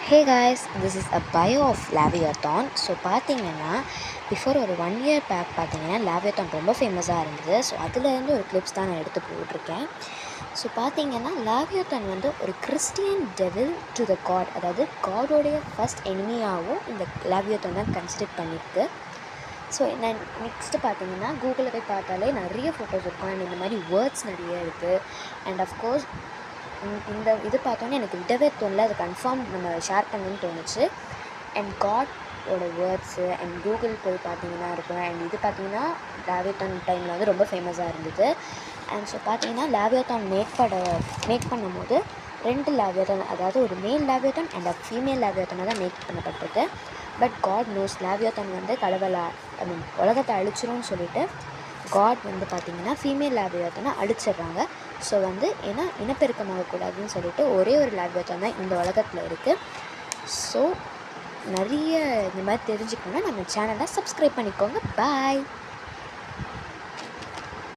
Hey guys, this is a bio of Laviathon. So பார்த்தீங்கன்னா before ஒரு 1 year back பார்த்தீங்கன்னா லாவியத்தான் ரொம்ப ஃபேமஸாக இருந்தது. ஸோ அதுலேருந்து ஒரு கிளிப்ஸ் தான் நான் எடுத்து போட்டிருக்கேன். ஸோ பார்த்தீங்கன்னா லாவியத்தான் வந்து ஒரு Christian devil to the God, அதாவது காடோடைய ஃபஸ்ட் எனிமியாகவும் இந்த லாவியத்தான் தான் கன்சிடர் பண்ணியிருக்கு. ஸோ நான் நெக்ஸ்ட்டு பார்த்தீங்கன்னா கூகுளில் போய் பார்த்தாலே நிறைய ஃபோட்டோஸ் இருக்கும் அண்ட் இந்த மாதிரி வேர்ட்ஸ் நிறைய இருக்குது. அண்ட் அஃப்கோர்ஸ் இந்த இது பார்த்தோன்னே எனக்கு விடவே தோணல, அது கன்ஃபார்ம் நம்ம ஷேர் பண்ணணும்னு தோணுச்சு. அண்ட் காடோட வேர்ட்ஸு அண்ட் கூகுள் போய் பார்த்தீங்கன்னா இருக்கும். அண்ட் இது பார்த்தீங்கன்னா லாவியத்தான் டைமில் வந்து ரொம்ப ஃபேமஸாக இருந்தது. அண்ட் ஸோ பார்த்தீங்கன்னா லாவியத்தான் மேக் பண்ணும்போது 2 லாவியத்தான், அதாவது ஒரு மேல் லாவியத்தான் அண்ட் ஃபீமேல் லாவியத்தானை தான் மேக் பண்ணப்பட்டிருக்கு. பட் காட் நோஸ் லாவியத்தான் வந்து உலகத்தை அழிச்சிரும்னு சொல்லிட்டு காட் வந்து பார்த்திங்கன்னா ஃபீமேல் லாவியத்தானை அழிச்சிடுறாங்க. ஸோ வந்து ஏன்னா இனப்பெருக்கமாகக்கூடாதுன்னு சொல்லிட்டு ஒரே ஒரு லாவியத்தான் தான் இந்த உலகத்தில் இருக்குது. ஸோ நிறைய இந்த மாதிரி தெரிஞ்சுக்கணுன்னா நம்ம சேனலை சப்ஸ்கிரைப் பண்ணிக்கோங்க. பாய்.